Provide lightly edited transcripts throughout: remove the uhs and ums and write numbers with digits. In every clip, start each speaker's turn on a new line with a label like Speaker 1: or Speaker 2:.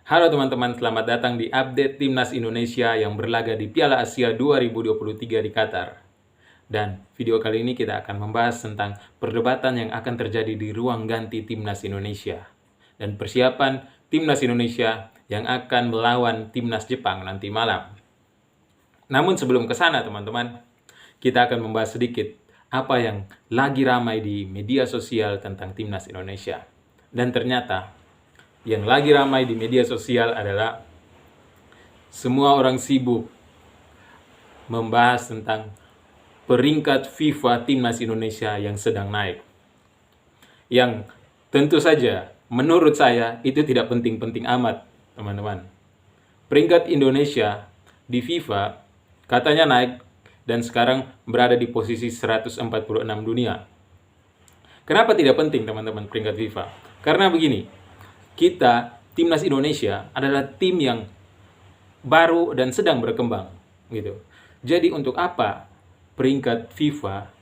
Speaker 1: Halo teman-teman, selamat datang di update Timnas Indonesia yang berlaga di Piala Asia 2023 di Qatar. Dan video kali ini kita akan membahas tentang perdebatan yang akan terjadi di ruang ganti Timnas Indonesia dan persiapan Timnas Indonesia yang akan melawan Timnas Jepang nanti malam. Namun sebelum ke sana teman-teman, kita akan membahas sedikit apa yang lagi ramai di media sosial tentang Timnas Indonesia. Dan ternyata yang lagi ramai di media sosial adalah semua orang sibuk membahas tentang peringkat FIFA Timnas Indonesia yang sedang naik. Yang tentu saja menurut saya itu tidak penting-penting amat, teman-teman. Peringkat Indonesia di FIFA katanya naik dan sekarang berada di posisi 146 dunia. Kenapa tidak penting, teman-teman, peringkat FIFA? Karena begini, kita, Timnas Indonesia, adalah tim yang baru dan sedang berkembang, gitu. Jadi untuk apa peringkat FIFA,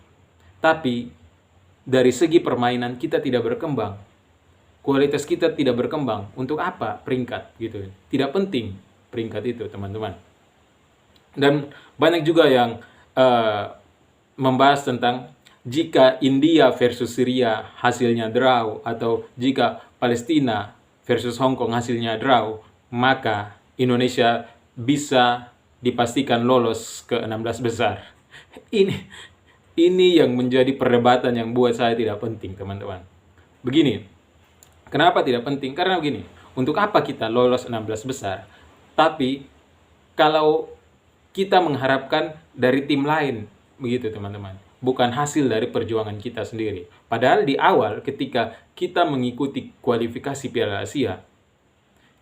Speaker 1: tapi dari segi permainan kita tidak berkembang, kualitas kita tidak berkembang, untuk apa peringkat, gitu? Tidak penting peringkat itu, teman-teman. Dan banyak juga yang membahas tentang jika India versus Syria hasilnya draw, atau jika Palestina versus Hong Kong hasilnya draw, maka Indonesia bisa dipastikan lolos ke 16 besar. Ini yang menjadi perdebatan yang buat saya tidak penting, teman-teman. Begini, kenapa tidak penting? Karena begini, untuk apa kita lolos 16 besar? Tapi kalau kita mengharapkan dari tim lain, begitu teman-teman, bukan hasil dari perjuangan kita sendiri. Padahal di awal ketika kita mengikuti kualifikasi Piala Asia,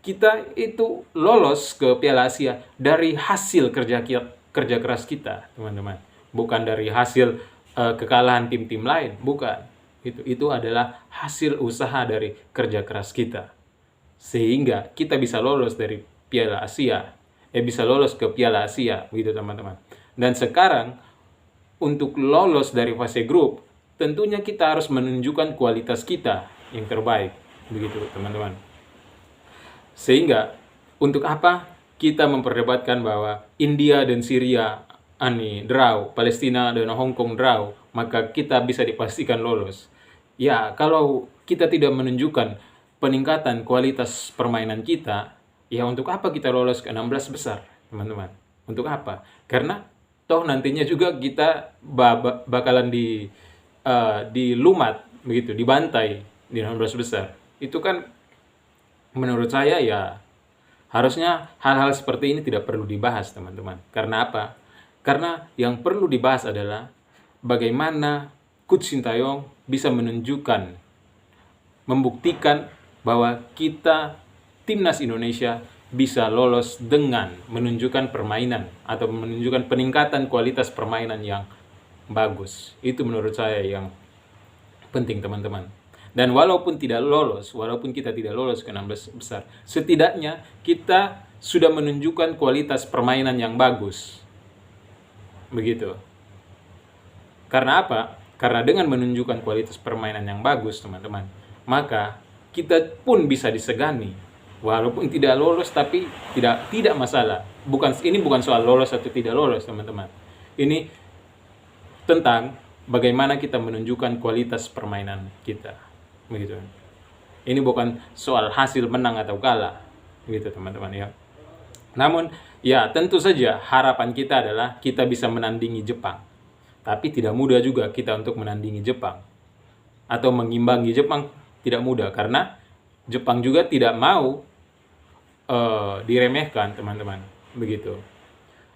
Speaker 1: kita itu lolos ke Piala Asia dari hasil kerja keras kita, teman-teman. Bukan dari hasil kekalahan tim-tim lain, bukan. Itu adalah hasil usaha dari kerja keras kita. Sehingga kita bisa lolos dari Piala Asia, bisa lolos ke Piala Asia, begitu teman-teman. Dan sekarang untuk lolos dari fase grup, tentunya kita harus menunjukkan kualitas kita yang terbaik, begitu teman-teman. Sehingga untuk apa kita memperdebatkan bahwa India dan Syria draw, Palestina dan Hong Kong draw, maka kita bisa dipastikan lolos. Ya, kalau kita tidak menunjukkan peningkatan kualitas permainan kita, ya untuk apa kita lolos ke 16 besar, teman-teman? Untuk apa? Karena toh nantinya juga kita bakalan dilumat, begitu, dibantai di 16 besar. Itu kan menurut saya ya harusnya hal-hal seperti ini tidak perlu dibahas, teman-teman. Karena apa? Karena yang perlu dibahas adalah bagaimana Coach Sintayong bisa menunjukkan, membuktikan bahwa kita, Timnas Indonesia, bisa lolos dengan menunjukkan permainan atau menunjukkan peningkatan kualitas permainan yang bagus. Itu menurut saya yang penting, teman-teman. Dan walaupun kita tidak lolos ke 16 besar, setidaknya kita sudah menunjukkan kualitas permainan yang bagus. Begitu. Karena apa? Karena dengan menunjukkan kualitas permainan yang bagus, teman-teman, maka kita pun bisa disegani. Walaupun tidak lolos, tapi tidak masalah. Ini bukan soal lolos atau tidak lolos, teman-teman. Ini tentang bagaimana kita menunjukkan kualitas permainan kita, begitu. Ini bukan soal hasil menang atau kalah, begitu teman-teman ya. Namun ya tentu saja harapan kita adalah kita bisa menandingi Jepang. Tapi tidak mudah juga kita untuk menandingi Jepang atau mengimbangi Jepang, tidak mudah karena Jepang juga tidak mau diremehkan, teman-teman, begitu.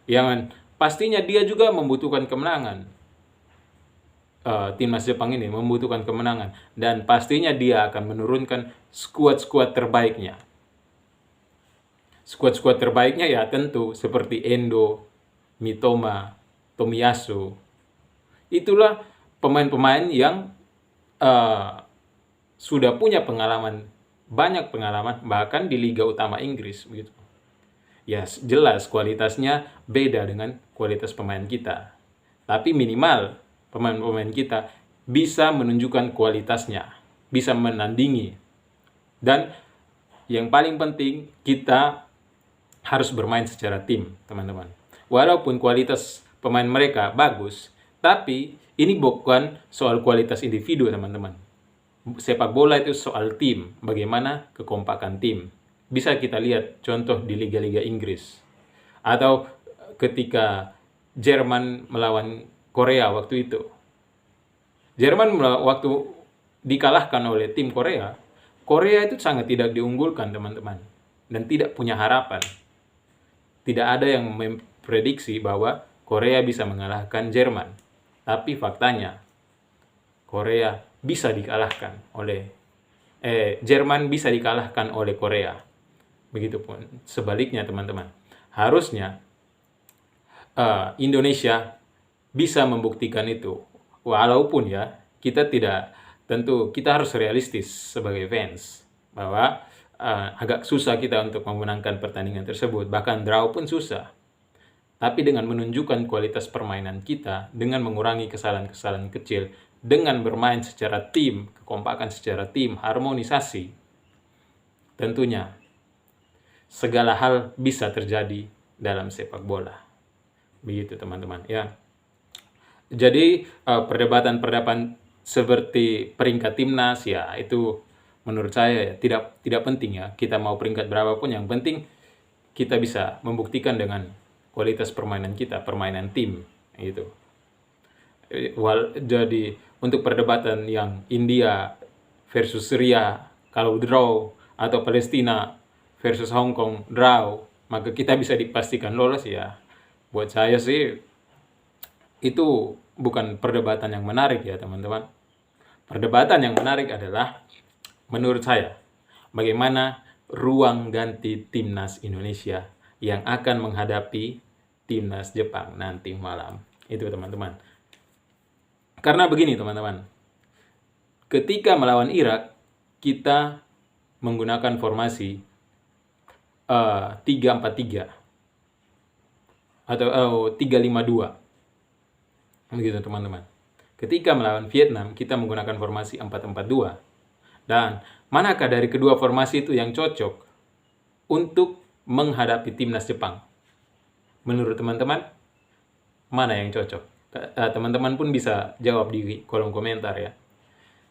Speaker 1: Yang pastinya dia juga membutuhkan kemenangan. Timnas Jepang ini membutuhkan kemenangan dan pastinya dia akan menurunkan skuad-skuad terbaiknya. Skuad-skuad terbaiknya ya tentu seperti Endo, Mitoma, Tomiyasu. Itulah pemain-pemain yang sudah punya pengalaman, banyak pengalaman bahkan di Liga Utama Inggris, begitu. Ya jelas kualitasnya beda dengan kualitas pemain kita. Tapi minimal pemain-pemain kita bisa menunjukkan kualitasnya, bisa menandingi. Dan Yang paling penting kita harus bermain secara tim, teman-teman. Walaupun kualitas pemain mereka bagus, tapi ini bukan soal kualitas individu, teman-teman. Sepak bola itu soal tim, bagaimana kekompakan tim. Bisa kita lihat contoh di liga-liga Inggris. Atau ketika Jerman melawan Korea waktu itu. Jerman waktu dikalahkan oleh tim Korea, Korea itu sangat tidak diunggulkan, teman-teman. Dan tidak punya harapan. Tidak ada yang memprediksi bahwa Korea bisa mengalahkan Jerman. Tapi faktanya, Korea bisa dikalahkan oleh Jerman bisa dikalahkan oleh Korea. Begitupun sebaliknya, teman-teman. Harusnya Indonesia bisa membuktikan itu. Walaupun ya, kita harus realistis sebagai fans bahwa agak susah kita untuk memenangkan pertandingan tersebut. Bahkan draw pun susah. Tapi dengan menunjukkan kualitas permainan kita, dengan mengurangi kesalahan-kesalahan kecil, dengan bermain secara tim, kekompakan secara tim, harmonisasi, tentunya segala hal bisa terjadi dalam sepak bola. Begitu, teman-teman, ya. Jadi perdebatan seperti peringkat timnas, ya itu menurut saya ya, tidak penting ya. Kita mau peringkat berapapun, yang penting kita bisa membuktikan dengan kualitas permainan kita, permainan tim, gitu. Jadi untuk perdebatan yang India versus Syria kalau draw, atau Palestina versus Hong Kong draw, maka kita bisa dipastikan lolos ya. Buat saya sih itu bukan perdebatan yang menarik ya, teman-teman. Perdebatan yang menarik adalah menurut saya bagaimana ruang ganti timnas Indonesia yang akan menghadapi timnas Jepang nanti malam. Itu, teman-teman. Karena begini, teman-teman. Ketika melawan Irak, kita menggunakan formasi 3-4-3 atau 3-5-2. Begitu, teman-teman. Ketika melawan Vietnam, kita menggunakan formasi 4-4-2. Dan manakah dari kedua formasi itu yang cocok untuk menghadapi timnas Jepang? Menurut teman-teman, mana yang cocok? Teman-teman pun bisa jawab di kolom komentar ya.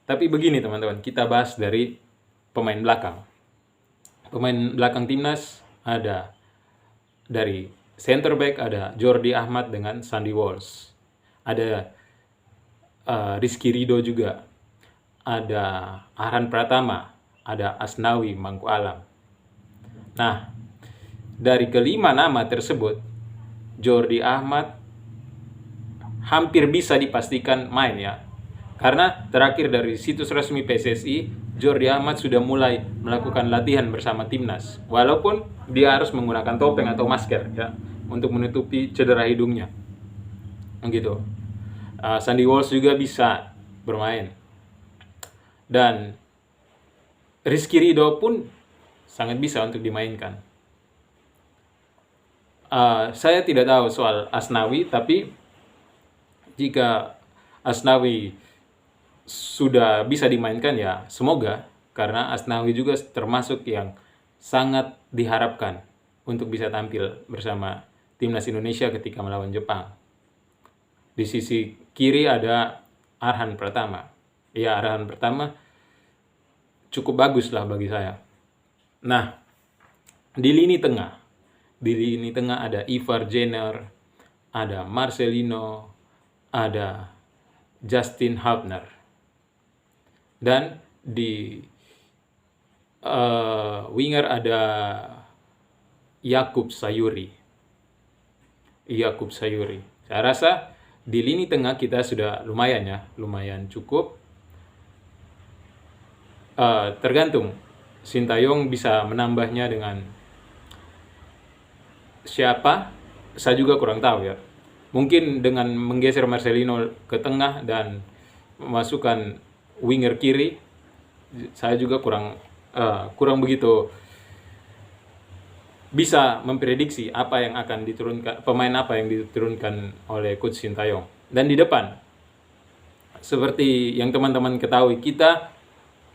Speaker 1: Tapi begini, teman-teman, kita bahas dari pemain belakang. Pemain belakang timnas ada dari center back ada Jordi Ahmad dengan Sandy Walsh. Ada Rizky Ridho juga. Ada Arhan Pratama, ada Asnawi Mangku Alam. Nah, dari kelima nama tersebut, Jordi Ahmad hampir bisa dipastikan main ya. Karena terakhir dari situs resmi PSSI, Jordi Ahmad sudah mulai melakukan latihan bersama timnas. Walaupun dia harus menggunakan topeng atau masker ya untuk menutupi cedera hidungnya. Gitu. Sandy Walsh juga bisa bermain. Dan Rizky Ridho pun sangat bisa untuk dimainkan. Saya tidak tahu soal Asnawi, tapi jika Asnawi sudah bisa dimainkan ya semoga, karena Asnawi juga termasuk yang sangat diharapkan untuk bisa tampil bersama timnas Indonesia ketika melawan Jepang. Di sisi kiri ada Arhan Pratama. Ya, Arhan Pratama cukup bagus lah bagi saya. Nah, di lini tengah ada Ivar Jenner, ada Marcelino, ada Justin Hubner. Dan di winger ada Yakub Sayuri. Saya rasa di lini tengah kita sudah lumayan cukup. Tergantung Sintayong bisa menambahnya dengan siapa, saya juga kurang tahu ya. Mungkin dengan menggeser Marcelino ke tengah dan memasukkan winger kiri, saya juga kurang begitu bisa memprediksi pemain apa yang diturunkan oleh Coach Sintayong. Dan di depan, seperti yang teman-teman ketahui, kita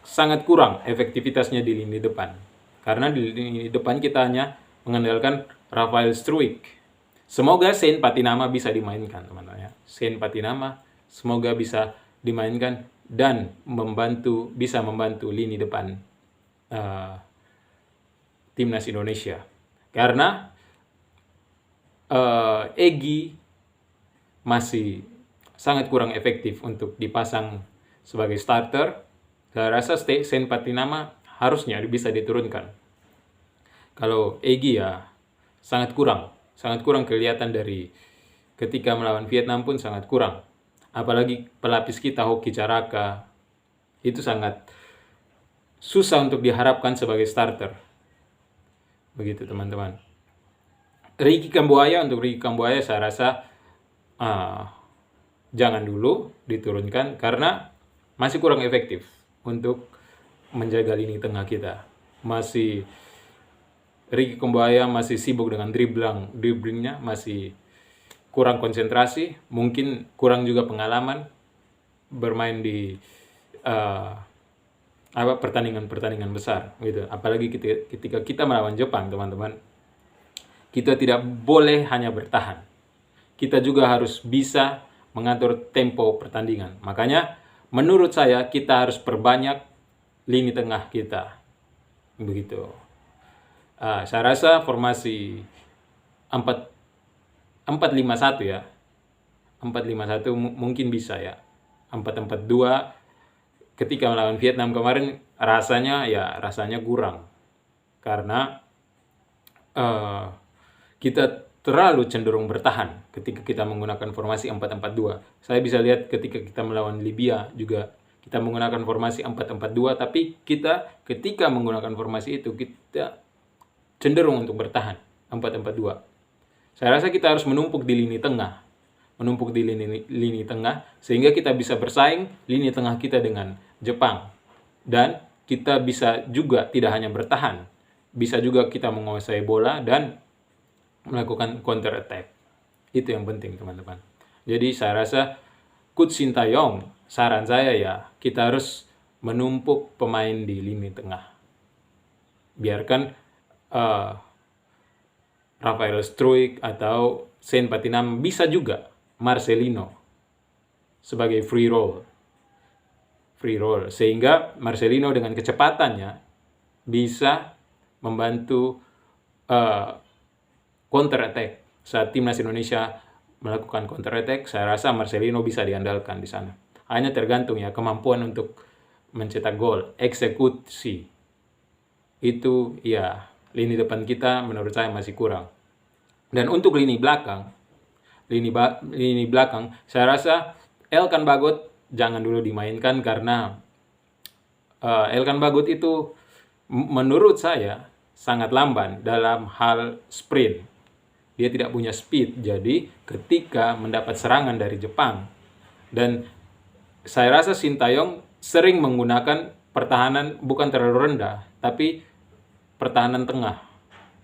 Speaker 1: sangat kurang efektivitasnya di lini depan. Karena di depan kita hanya mengandalkan Rafael Struijk. Semoga Shane Patinama bisa dimainkan, teman-teman ya. Shane Patinama semoga bisa dimainkan dan bisa membantu lini depan timnas Indonesia. Karena Egy masih sangat kurang efektif untuk dipasang sebagai starter. Saya rasa Shane Patinama harusnya bisa diturunkan. Kalau Egy ya sangat kurang kelihatan dari ketika melawan Vietnam pun sangat kurang. Apalagi pelapis kita Hoki Caraka itu sangat susah untuk diharapkan sebagai starter. Begitu teman-teman. Ricky Kambuaya saya rasa jangan dulu diturunkan karena masih kurang efektif untuk menjaga lini tengah kita. Ricky Kambuaya masih sibuk dengan dribblingnya, masih kurang konsentrasi, mungkin kurang juga pengalaman bermain di pertandingan besar gitu. Apalagi ketika kita melawan Jepang, teman-teman, kita tidak boleh hanya bertahan. Kita juga harus bisa mengatur tempo pertandingan. Makanya menurut saya kita harus perbanyak lini tengah kita. Begitu. Saya rasa formasi 4-5-1 ya. 4-5-1 mungkin bisa ya. 4-4-2 ketika melawan Vietnam kemarin rasanya kurang. Karena kita terlalu cenderung bertahan ketika kita menggunakan formasi 4-4-2. Saya bisa lihat ketika kita melawan Libya juga kita menggunakan formasi 4-4-2, tapi kita ketika menggunakan formasi itu kita cenderung untuk bertahan 4-4-2. Saya rasa kita harus menumpuk di lini tengah. Lini tengah sehingga kita bisa bersaing lini tengah kita dengan Jepang. Dan kita bisa juga tidak hanya bertahan, bisa juga kita menguasai bola dan melakukan counter attack. Itu yang penting, teman-teman. Jadi saya rasa Coach Sintayong, saran saya ya, kita harus menumpuk pemain di lini tengah. Biarkan Rafael Struijk atau Shane Patinama, bisa juga Marcelino sebagai free roll, sehingga Marcelino dengan kecepatannya bisa membantu counter attack. Saat timnas Indonesia melakukan counter attack, saya rasa Marcelino bisa diandalkan di sana. Hanya tergantung ya kemampuan untuk mencetak gol, eksekusi. Itu ya, lini depan kita menurut saya masih kurang. Dan untuk lini belakang, saya rasa Elkan Bagot jangan dulu dimainkan karena Elkan Bagot itu menurut saya sangat lamban dalam hal sprint. Dia tidak punya speed, jadi ketika mendapat serangan dari Jepang, dan saya rasa Sintayong sering menggunakan pertahanan bukan terlalu rendah, tapi pertahanan tengah,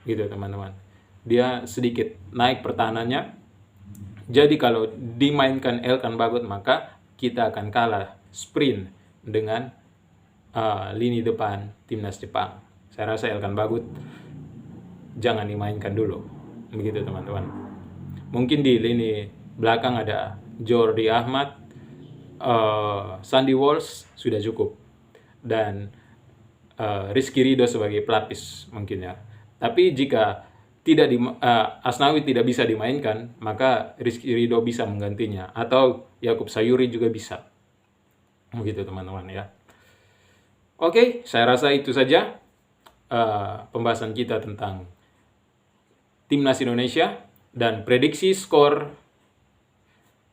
Speaker 1: gitu teman-teman. Dia sedikit naik pertahanannya, jadi kalau dimainkan Elkan Bagot maka kita akan kalah sprint dengan lini depan timnas Jepang. Saya rasa Elkan Bagot jangan dimainkan dulu. Begitu teman-teman. Mungkin di lini belakang ada Jordi Ahmad, Sandy Walsh sudah cukup, dan Rizky Ridho sebagai pelapis mungkin ya. Tapi jika Asnawi tidak bisa dimainkan, maka Rizky Ridho bisa menggantinya, atau Yakub Sayuri juga bisa. Begitu teman-teman ya. Oke, saya rasa itu saja pembahasan kita tentang timnas Indonesia dan prediksi skor.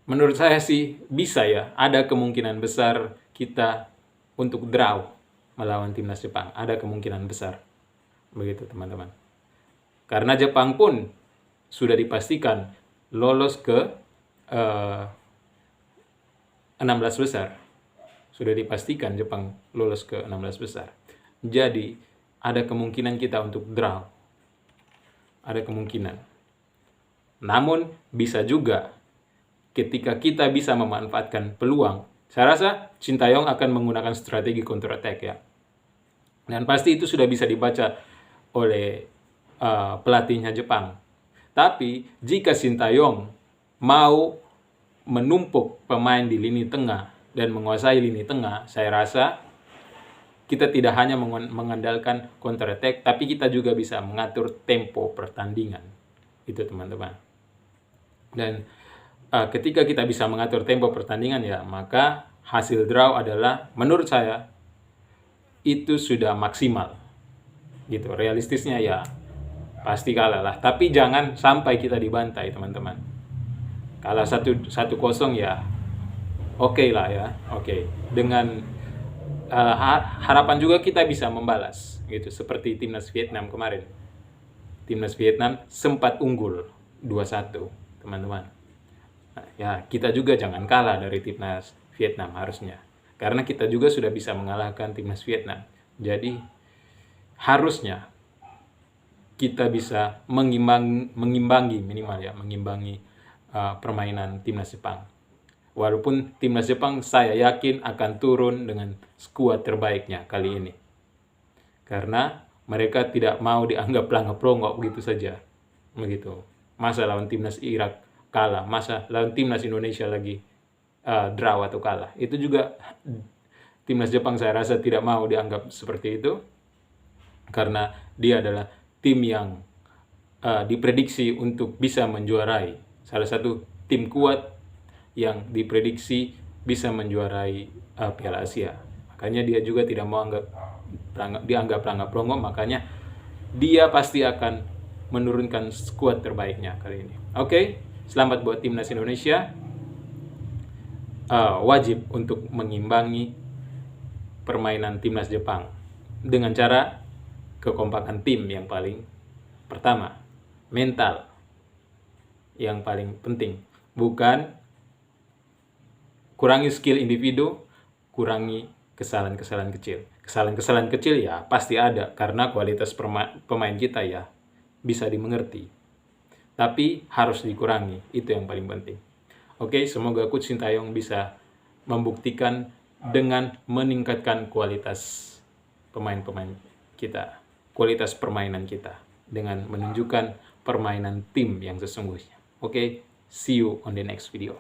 Speaker 1: Menurut saya sih bisa ya, ada kemungkinan besar kita untuk draw melawan timnas Jepang, ada kemungkinan besar. Begitu teman-teman. Karena Jepang pun sudah dipastikan lolos ke 16 besar. Sudah dipastikan Jepang lolos ke 16 besar. Jadi ada kemungkinan kita untuk draw. Ada kemungkinan. Namun bisa juga ketika kita bisa memanfaatkan peluang, saya rasa Sintayong akan menggunakan strategi counter attack ya. Dan pasti itu sudah bisa dibaca oleh pelatihnya Jepang. Tapi jika Sintayong mau menumpuk pemain di lini tengah dan menguasai lini tengah, saya rasa kita tidak hanya mengandalkan counter attack, tapi kita juga bisa mengatur tempo pertandingan. Itu teman-teman. Dan ketika kita bisa mengatur tempo pertandingan, ya maka hasil draw adalah, menurut saya, itu sudah maksimal. Gitu. Realistisnya ya pasti kalah lah. Tapi jangan sampai kita dibantai, teman-teman. Kalah 1-0 ya oke lah ya. Oke. Dengan harapan juga kita bisa membalas gitu, seperti timnas Vietnam kemarin. Timnas Vietnam sempat unggul 2-1, teman-teman. Nah, ya kita juga jangan kalah dari timnas Vietnam harusnya. Karena kita juga sudah bisa mengalahkan timnas Vietnam. Jadi harusnya kita bisa mengimbangi minimal ya, mengimbangi permainan timnas Jepang. Walaupun timnas Jepang saya yakin akan turun dengan skuad terbaiknya kali ini. Karena mereka tidak mau dianggap pelangap-pelonggok begitu saja. Begitu. Masa lawan timnas Irak kalah, masa lawan timnas Indonesia lagi draw atau kalah. Itu juga timnas Jepang saya rasa tidak mau dianggap seperti itu. Karena dia adalah tim yang diprediksi untuk bisa menjuarai. Salah satu tim kuat yang diprediksi bisa menjuarai Piala Asia. Makanya dia juga tidak mau dianggap pelangap-pelonggok, makanya dia pasti akan menurunkan skuad terbaiknya kali ini. Oke, selamat buat timnas Indonesia. Wajib untuk mengimbangi permainan timnas Jepang dengan cara kekompakan tim yang paling pertama, mental yang paling penting, bukan kurangi skill individu, kurangi kesalahan-kesalahan kecil. Kesalahan-kesalahan kecil ya pasti ada, karena kualitas pemain kita ya bisa dimengerti. Tapi harus dikurangi, itu yang paling penting. Oke, semoga Coach Sintayong bisa membuktikan dengan meningkatkan kualitas pemain-pemain kita, kualitas permainan kita, dengan menunjukkan permainan tim yang sesungguhnya. Oke, see you on the next video.